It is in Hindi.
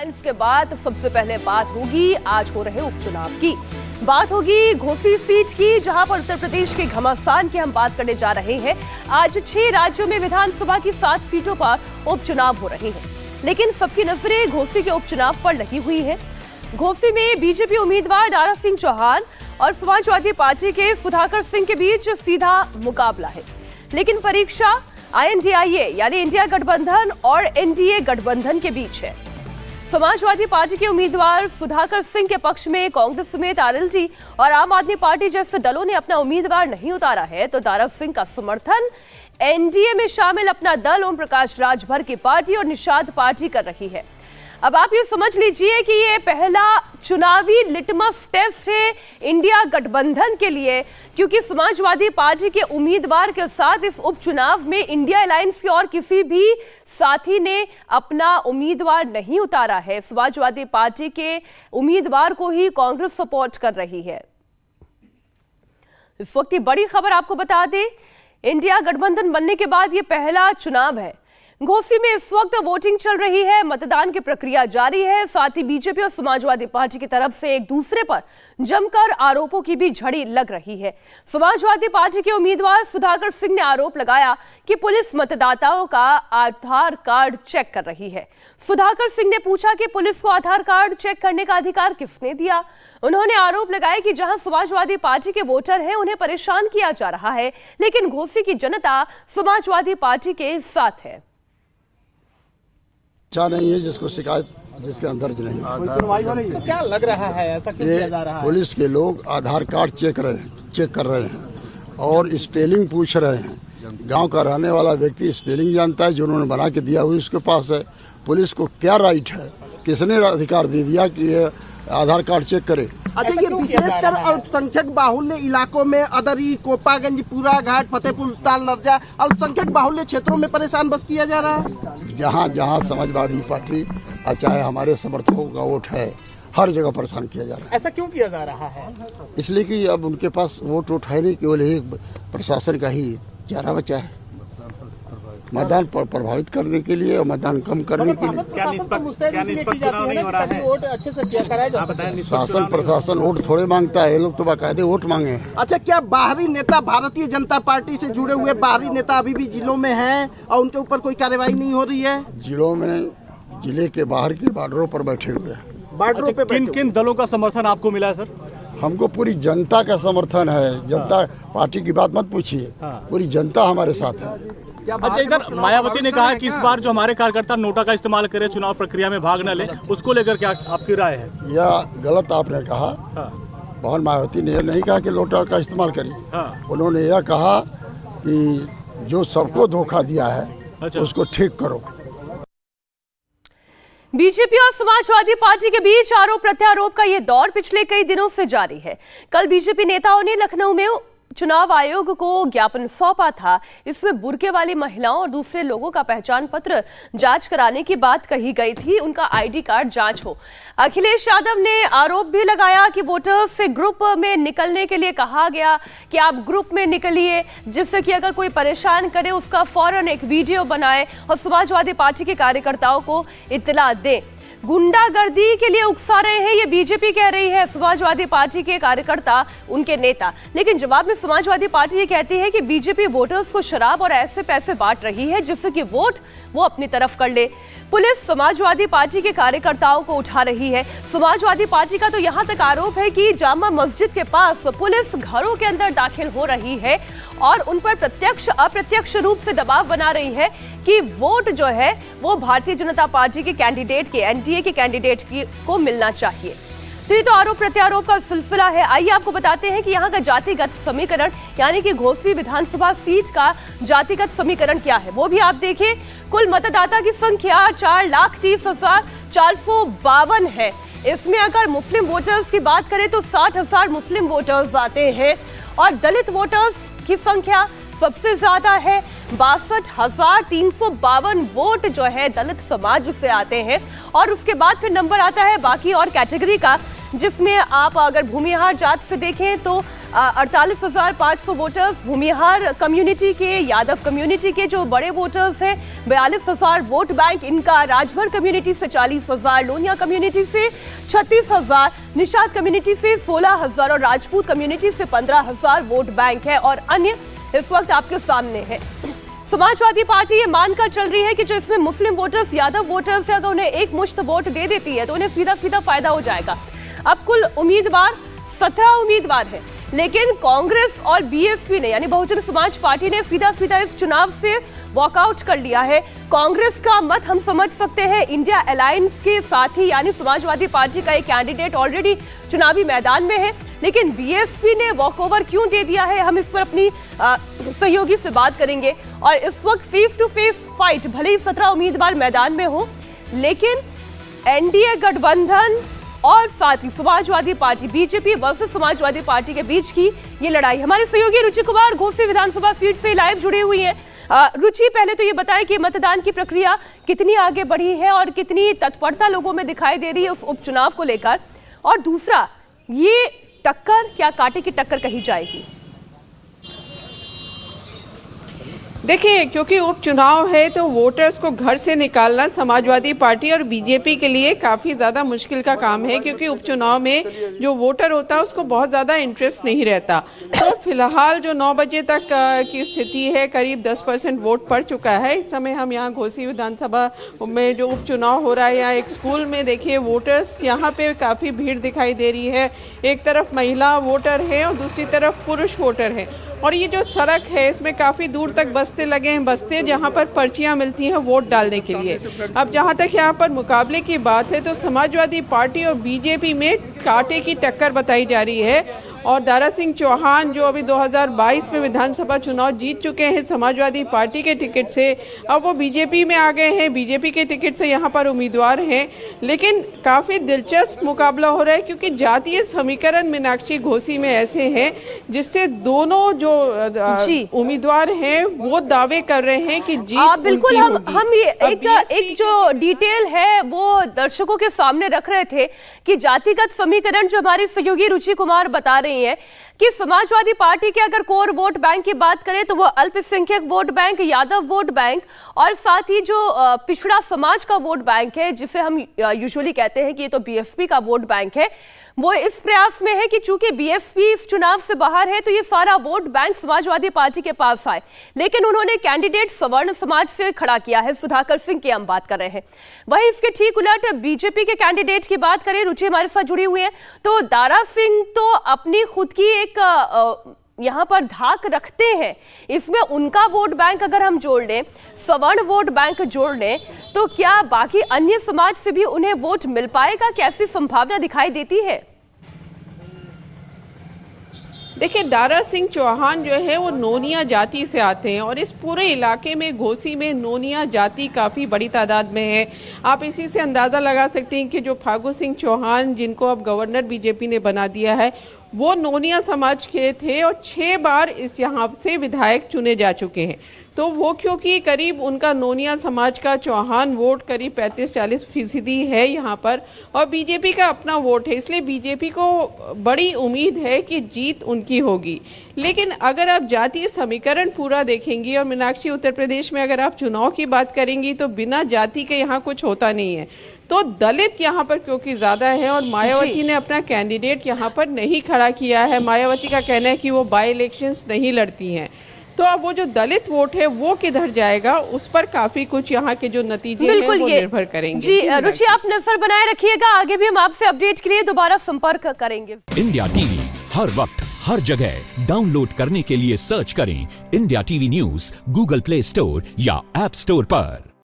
अलायंस के बाद सबसे पहले बात होगी आज हो रहे उपचुनाव की। बात होगी घोसी सीट की, जहां पर उत्तर प्रदेश के घमासान की हम बात करने जा रहे हैं। आज 6 राज्यों में विधानसभा की 7 सीटों पर उपचुनाव हो रहे हैं, लेकिन सबकी नजरें घोसी के उपचुनाव पर लगी हुई है। घोसी में बीजेपी उम्मीदवार दारा सिंह चौहान और समाजवादी पार्टी के सुधाकर सिंह के बीच सीधा मुकाबला है, लेकिन परीक्षा INDIA यानी इंडिया गठबंधन और NDA गठबंधन के बीच है। समाजवादी पार्टी के उम्मीदवार सुधाकर सिंह के पक्ष में कांग्रेस समेत RLD और आम आदमी पार्टी जैसे दलों ने अपना उम्मीदवार नहीं उतारा है, तो दारा सिंह का समर्थन NDA में शामिल अपना दल ओम प्रकाश राजभर की पार्टी और निषाद पार्टी कर रही है। अब आप ये समझ लीजिए कि ये पहला चुनावी लिटमस टेस्ट है इंडिया गठबंधन के लिए, क्योंकि समाजवादी पार्टी के उम्मीदवार के साथ इस उपचुनाव में इंडिया अलायंस के और किसी भी साथी ने अपना उम्मीदवार नहीं उतारा है। समाजवादी पार्टी के उम्मीदवार को ही कांग्रेस सपोर्ट कर रही है। इस वक्त की बड़ी खबर आपको बता दें, इंडिया गठबंधन बनने के बाद ये पहला चुनाव है। घोसी में इस वक्त वोटिंग चल रही है, मतदान की प्रक्रिया जारी है। साथ ही बीजेपी और समाजवादी पार्टी की तरफ से एक दूसरे पर जमकर आरोपों की भी झड़ी लग रही है। समाजवादी पार्टी के उम्मीदवार सुधाकर सिंह ने आरोप लगाया कि पुलिस मतदाताओं का आधार कार्ड चेक कर रही है। सुधाकर सिंह ने पूछा कि पुलिस को आधार कार्ड चेक करने का अधिकार किसने दिया। उन्होंने आरोप लगाया कि जहां समाजवादी पार्टी के वोटर हैं, उन्हें परेशान किया जा रहा है, लेकिन घोसी की जनता समाजवादी पार्टी के साथ है। अच्छा नहीं है जिसको शिकायत जिसके अंदर दर्ज नहीं है। तो क्या लग रहा है, ऐसा क्यों किया जा रहा है? पुलिस के लोग आधार कार्ड चेक कर रहे हैं और स्पेलिंग पूछ रहे हैं। गांव का रहने वाला व्यक्ति स्पेलिंग जानता है, जो उन्होंने बना के दिया हुआ उसके पास है। पुलिस को क्या राइट है, किसने अधिकार दे दिया कि ये आधार कार्ड चेक करे? अच्छा, ये विशेषकर अल्पसंख्यक बाहुल्य इलाकों में अदरी, कोपागंज, पूरा घाट, फतेहपुर ताल, नरजा, अल्पसंख्यक बाहुल्य क्षेत्रों में परेशान बस किया जा रहा है। जहाँ जहाँ समाजवादी पार्टी चाहे हमारे समर्थकों का वोट है, हर जगह परेशान किया जा रहा है। ऐसा क्यों किया जा रहा है? इसलिए कि अब उनके पास वोट है नहीं, केवल एक प्रशासन का ही चारा बचा है मतदान पर प्रभावित करने के लिए और मतदान कम करने के लिए। क्या निष्पक्ष चुनाव नहीं हो रहा है? वोट अच्छे से कराया जा सकता है। शासन प्रशासन वोट थोड़े मांगता है, ये लोग तो बाकायदे वोट मांगे हैं। अच्छा, क्या बाहरी नेता, भारतीय जनता पार्टी से जुड़े हुए बाहरी नेता अभी भी जिलों में हैं और उनके ऊपर कोई कार्रवाई नहीं हो रही है? जिलों में, जिले के बाहर के बॉर्डरों पर बैठे हुए हैं। बॉर्डरों पे किन किन दलों का समर्थन आपको मिला है सर? हमको पूरी जनता का समर्थन है। जनता पार्टी की बात मत पूछिए, पूरी जनता हमारे साथ है। अच्छा, इधर मायावती ने कहा कि इस बार जो हमारे कार्यकर्ता नोटा का इस्तेमाल करें, चुनाव प्रक्रिया में भाग न ले, उसको लेकर क्या आपकी राय है? यह गलत आपने कहा। बहन मायावती ने यह नहीं कहा कि नोटा का इस्तेमाल करिए। उन्होंने यह कहा कि जो सबको धोखा दिया है उसको ठीक करो। बीजेपी और समाजवादी पार्टी के बीच आरोप प्रत्यारोप का यह दौर पिछले कई दिनों से जारी है। कल बीजेपी नेताओं ने लखनऊ में चुनाव आयोग को ज्ञापन सौंपा था। इसमें बुर्के वाली महिलाओं और दूसरे लोगों का पहचान पत्र जांच कराने की बात कही गई थी, उनका ID कार्ड जांच हो। अखिलेश यादव ने आरोप भी लगाया कि वोटर्स से ग्रुप में निकलने के लिए कहा गया कि आप ग्रुप में निकलिए, जिससे कि अगर कोई परेशान करे उसका फौरन एक वीडियो बनाए और समाजवादी पार्टी के कार्यकर्ताओं को इत्तला दें। गुंडागर्दी के लिए उकसा रहे हैं, ये बीजेपी कह रही है, समाजवादी पार्टी के कार्यकर्ता, उनके नेता। लेकिन जवाब में समाजवादी पार्टी ये कहती है कि बीजेपी वोटर्स को शराब और ऐसे पैसे बांट रही है जिससे कि वोट वो अपनी तरफ कर ले। पुलिस समाजवादी पार्टी के कार्यकर्ताओं को उठा रही है। समाजवादी पार्टी का तो यहाँ तक आरोप है कि जामा मस्जिद के पास पुलिस घरों के अंदर दाखिल हो रही है और उन पर प्रत्यक्ष अप्रत्यक्ष रूप से दबाव बना रही है कि वोट जो है वो भारतीय जनता पार्टी के कैंडिडेट के, NDA के कैंडिडेट को मिलना चाहिए। तो ये तो आरोप प्रत्यारोप का सिलसिला है। आइए आपको बताते हैं कि यहाँ का जातिगत समीकरण यानी कि घोसी विधानसभा सीट का जातिगत समीकरण क्या है, वो भी आप देखें। कुल मतदाता की संख्या 4,30,452 है। इसमें अगर मुस्लिम वोटर्स की बात करें तो 60,000 मुस्लिम वोटर्स आते हैं और दलित वोटर्स की संख्या सबसे ज्यादा है। 62,352 वोट जो है दलित समाज से आते हैं और उसके बाद फिर नंबर आता है बाकी और कैटेगरी का, जिसमें आप अगर भूमिहार जात से देखें तो 48,500 वोटर्स भूमिहार कम्युनिटी के, यादव कम्युनिटी के जो बड़े वोटर्स हैं 42,000 वोट बैंक इनका, राजभर कम्युनिटी से 40,000, लोनिया कम्युनिटी से 36,000, निषाद कम्युनिटी से 16,000 और राजपूत कम्युनिटी से 15,000 वोट बैंक है। और अन्य इस वक्त आपके सामने है। समाजवादी पार्टी ये मानकर चल रही है कि जो इसमें मुस्लिम वोटर्स, यादव वोटर्स है, अगर उन्हें एक मुश्त वोट दे देती है तो उन्हें सीधा सीधा फायदा हो जाएगा। अब कुल उम्मीदवार 17 उम्मीदवार है, लेकिन कांग्रेस और बीएसपी ने यानी बहुजन समाज पार्टी ने सीधा सीधा इस चुनाव से वॉकआउट कर लिया है। कांग्रेस का मत हम समझ सकते हैं, इंडिया अलायंस के साथ ही यानी समाजवादी पार्टी का एक कैंडिडेट ऑलरेडी चुनावी मैदान में है, लेकिन बीएसपी ने वॉकओवर क्यों दे दिया है, हम इस पर अपनी सहयोगी से बात करेंगे। और इस वक्त फेस टू फेस फाइट, भले ही 17 उम्मीदवार मैदान में हो, लेकिन एनडीए गठबंधन और साथ ही Samajwadi Party, BJP versus Samajwadi Party के बीच की ये लड़ाई। हमारे सहयोगी रुचि कुमार घोसी विधानसभा सीट से लाइव जुड़ी हुई हैं। रुचि, पहले तो ये बताएं कि मतदान की प्रक्रिया कितनी आगे बढ़ी है और कितनी तत्परता लोगों में दिखाई दे रही है उस उपचुनाव को लेकर, और दूसरा ये टक्कर क्या कांटे की टक्कर कही जाएगी? देखिए, क्योंकि उपचुनाव है तो वोटर्स को घर से निकालना समाजवादी पार्टी और बीजेपी के लिए काफ़ी ज़्यादा मुश्किल का काम है, क्योंकि उपचुनाव में जो वोटर होता है उसको बहुत ज़्यादा इंटरेस्ट नहीं रहता। तो फिलहाल जो 9 बजे तक की स्थिति है, करीब 10% वोट पड़ चुका है। इस समय हम यहाँ घोसी विधानसभा में जो उपचुनाव हो रहा है, यहाँ एक स्कूल में देखिए वोटर्स, यहाँ पे काफ़ी भीड़ दिखाई दे रही है। एक तरफ महिला वोटर है और दूसरी तरफ पुरुष वोटर है। और ये जो सड़क है इसमें काफ़ी दूर तक बस्ते लगे हैं, बस्ते जहाँ पर पर्चियाँ मिलती हैं वोट डालने के लिए। अब जहाँ तक यहाँ पर मुकाबले की बात है तो समाजवादी पार्टी और बीजेपी में कांटे की टक्कर बताई जा रही है। और दारा सिंह चौहान जो अभी 2022 में विधानसभा चुनाव जीत चुके हैं समाजवादी पार्टी के टिकट से, अब वो बीजेपी में आ गए हैं, बीजेपी के टिकट से यहाँ पर उम्मीदवार हैं। लेकिन काफ़ी दिलचस्प मुकाबला हो रहा है, क्योंकि जातीय समीकरण मीनाक्षी घोसी में ऐसे हैं जिससे दोनों जो उम्मीदवार हैं वो दावे कर रहे हैं कि जीत बिल्कुल हम ये एक जो डिटेल है वो दर्शकों के सामने रख रहे थे कि जातिगत समीकरण जो हमारी सहयोगी रुचि कुमार बता रही है कि समाजवादी पार्टी के अगर कोर वोट बैंक की बात करें तो वो अल्पसंख्यक vote bank, Yadav vote bank और साथ ही जो पिछड़ा समाज का वोट बैंक है, जिसे हम यूजुअली कहते हैं कि ये तो बीएसपी का वोट बैंक है, वो इस प्रयास में है कि चूंकि बीएसपी इस चुनाव से बाहर है तो ये सारा वोट बैंक समाजवादी पार्टी के पास आए। लेकिन उन्होंने कैंडिडेट सवर्ण समाज से खड़ा किया है, सुधाकर सिंह की हम बात कर रहे हैं। वहीं इसके ठीक उलट बीजेपी के कैंडिडेट की बात करें, रुचि हमारे साथ जुड़ी हुई है, तो दारा सिंह तो अपनी खुद की एक यहाँ पर धाक रखते हैं। इसमें उनका वोट बैंक अगर हम जोड़ लें, सवर्ण वोट बैंक जोड़ लें, तो क्या बाकी अन्य समाज से भी उन्हें वोट मिल पाएगा? कैसी संभावना दिखाई देती है? देखिए, दारा सिंह चौहान जो है वो नोनिया जाति से आते हैं और इस पूरे इलाके में घोसी में नोनिया जाति काफ़ी बड़ी तादाद में है। आप इसी से अंदाज़ा लगा सकते हैं कि जो फागू सिंह चौहान, जिनको अब गवर्नर बीजेपी ने बना दिया है, वो नोनिया समाज के थे और 6 बार इस यहाँ से विधायक चुने जा चुके हैं। तो वो क्योंकि करीब उनका नोनिया समाज का चौहान वोट करीब 35-40% है यहाँ पर, और बीजेपी का अपना वोट है, इसलिए बीजेपी को बड़ी उम्मीद है कि जीत उनकी होगी। लेकिन अगर आप जातीय समीकरण पूरा देखेंगी, और मीनाक्षी उत्तर प्रदेश में अगर आप चुनाव की बात करेंगी तो बिना जाति के यहाँ कुछ होता नहीं है। तो दलित यहाँ पर क्योंकि ज़्यादा है और मायावती ने अपना कैंडिडेट यहाँ पर नहीं खड़ा किया है, मायावती का कहना है कि वो बाई इलेक्शंस नहीं लड़ती हैं, तो अब वो जो दलित वोट है वो किधर जाएगा, उस पर काफी कुछ यहाँ के जो नतीजे हैं वो निर्भर करेंगे। जी रुचि, आप नजर बनाए रखिएगा, आगे भी हम आपसे अपडेट के लिए दोबारा संपर्क करेंगे। इंडिया टीवी हर वक्त हर जगह डाउनलोड करने के लिए सर्च करें India TV news Google play store या ऐप स्टोर पर।